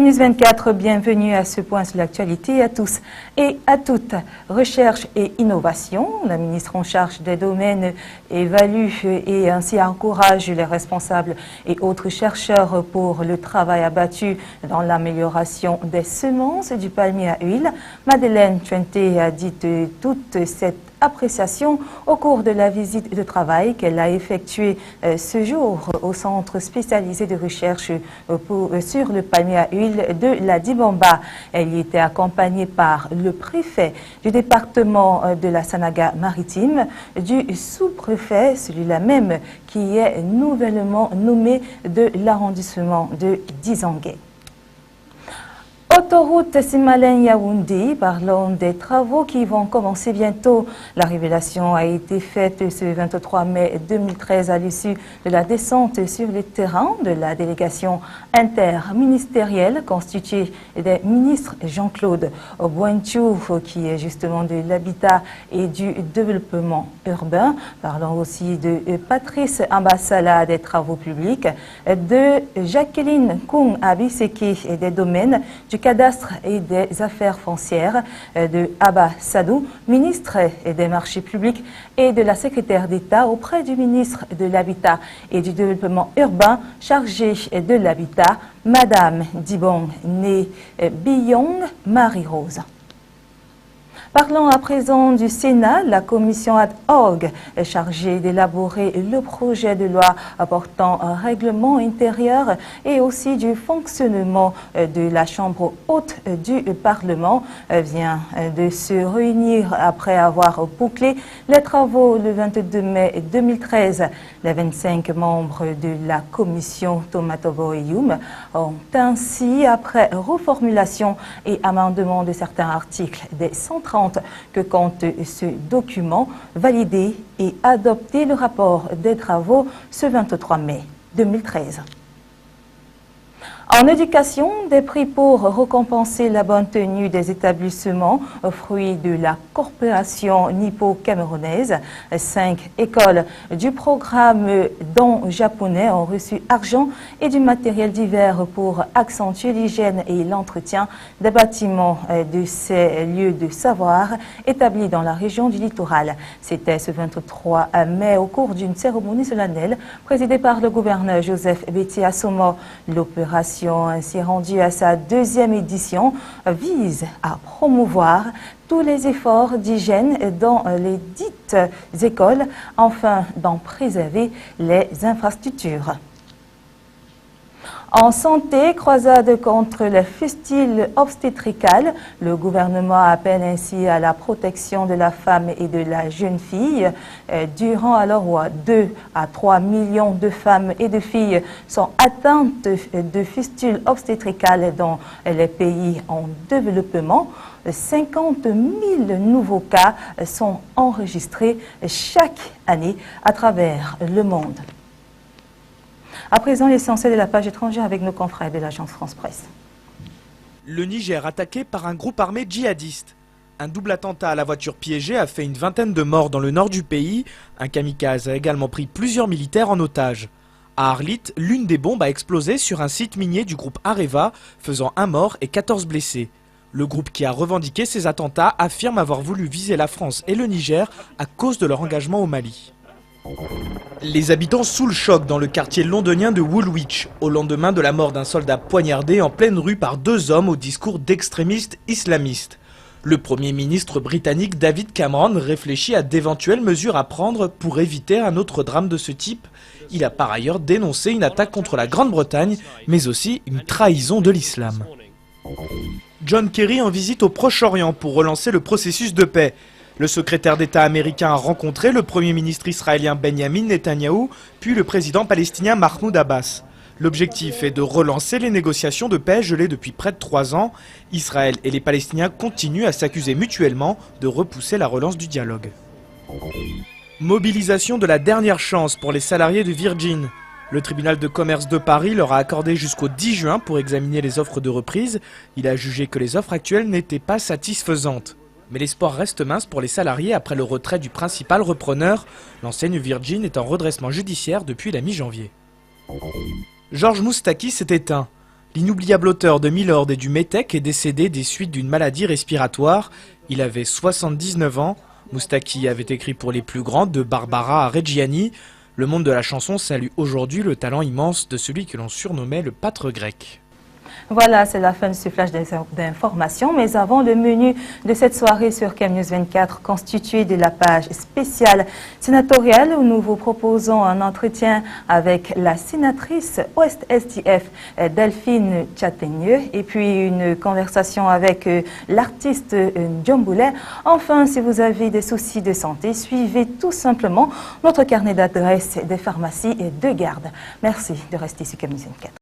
News 24, bienvenue à ce point sur l'actualité à tous et à toutes. Recherche et innovation, la ministre en charge des domaines évalue et ainsi encourage les responsables et autres chercheurs pour le travail abattu dans l'amélioration des semences du palmier à huile. Madeleine Tchouenté a dit de toute cette appréciation au cours de la visite de travail qu'elle a effectuée ce jour au centre spécialisé de recherche sur le palmier à huile de la Dibamba. Elle y était accompagnée par le préfet du département de la Sanaga maritime, du sous-préfet, celui-là même qui est nouvellement nommé de l'arrondissement de Dizangué. Autoroute Simalène-Yaoundé, parlons des travaux qui vont commencer bientôt. La révélation a été faite ce 23 mai 2013 à l'issue de la descente sur le terrain de la délégation interministérielle constituée des ministres Jean-Claude Boinchou, qui est justement de l'habitat et du développement urbain. Parlons aussi de Patrice Ambassala des travaux publics, de Jacqueline Kung Abiseki et des domaines du cadastre et des affaires foncières, de Abba Sadou, ministre des marchés publics, et de la secrétaire d'État auprès du ministre de l'Habitat et du Développement urbain chargé de l'habitat, Madame Dibong Né Biyong Marie-Rose. Parlons à présent du Sénat. La commission ad hoc est chargée d'élaborer le projet de loi portant un règlement intérieur et aussi du fonctionnement de la Chambre haute du Parlement vient de se réunir après avoir bouclé les travaux le 22 mai 2013. Les 25 membres de la commission Tomatobo-Eyoum ont ainsi, après reformulation et amendement de certains articles des 130 que compte ce document, validé et adopté le rapport des travaux ce 23 mai 2013. En éducation, des prix pour récompenser la bonne tenue des établissements, fruit de la coopération nippo-camerounaise. 5 écoles du programme don japonais ont reçu argent et du matériel divers pour accentuer l'hygiène et l'entretien des bâtiments de ces lieux de savoir établis dans la région du littoral. C'était ce 23 mai au cours d'une cérémonie solennelle présidée par le gouverneur Joseph Betty Assomo. L'opération ainsi rendue à sa deuxième édition vise à promouvoir tous les efforts d'hygiène dans les dites écoles, afin d'en préserver les infrastructures. En santé, croisade contre les fistules obstétricales, le gouvernement appelle ainsi à la protection de la femme et de la jeune fille. Durant alors 2 à 3 millions de femmes et de filles sont atteintes de fistules obstétricales dans les pays en développement. 50 000 nouveaux cas sont enregistrés chaque année à travers le monde. À présent, l'essentiel de la page étrangère avec nos confrères de l'agence France-Presse. Le Niger attaqué par un groupe armé djihadiste. Un double attentat à la voiture piégée a fait une vingtaine de morts dans le nord du pays. Un kamikaze a également pris plusieurs militaires en otage. À Arlit, l'une des bombes a explosé sur un site minier du groupe Areva, faisant 1 mort et 14 blessés. Le groupe qui a revendiqué ces attentats affirme avoir voulu viser la France et le Niger à cause de leur engagement au Mali. Les habitants sous le choc dans le quartier londonien de Woolwich, au lendemain de la mort d'un soldat poignardé en pleine rue par 2 hommes au discours d'extrémistes islamistes. Le Premier ministre britannique David Cameron réfléchit à d'éventuelles mesures à prendre pour éviter un autre drame de ce type. Il a par ailleurs dénoncé une attaque contre la Grande-Bretagne, mais aussi une trahison de l'islam. John Kerry en visite au Proche-Orient pour relancer le processus de paix. Le secrétaire d'État américain a rencontré le Premier ministre israélien Benjamin Netanyahou, puis le président palestinien Mahmoud Abbas. L'objectif est de relancer les négociations de paix gelées depuis près de 3 ans. Israël et les Palestiniens continuent à s'accuser mutuellement de repousser la relance du dialogue. Mobilisation de la dernière chance pour les salariés de Virgin. Le tribunal de commerce de Paris leur a accordé jusqu'au 10 juin pour examiner les offres de reprise. Il a jugé que les offres actuelles n'étaient pas satisfaisantes. Mais l'espoir reste mince pour les salariés après le retrait du principal repreneur. L'enseigne Virgin est en redressement judiciaire depuis la mi-janvier. Georges Moustaki s'est éteint. L'inoubliable auteur de Milord et du Métèque est décédé des suites d'une maladie respiratoire. Il avait 79 ans. Moustaki avait écrit pour les plus grands, de Barbara à Reggiani. Le monde de la chanson salue aujourd'hui le talent immense de celui que l'on surnommait le pâtre grec. Voilà, c'est la fin de ce flash d'informations. Mais avant, le menu de cette soirée sur ChemNews 24, constitué de la page spéciale sénatoriale où nous vous proposons un entretien avec la sénatrice Ouest-SDF Delphine Châtaigneux et puis une conversation avec l'artiste Djomboulet. Enfin, si vous avez des soucis de santé, suivez tout simplement notre carnet d'adresses des pharmacies et de garde. Merci de rester sur ChemNews 24.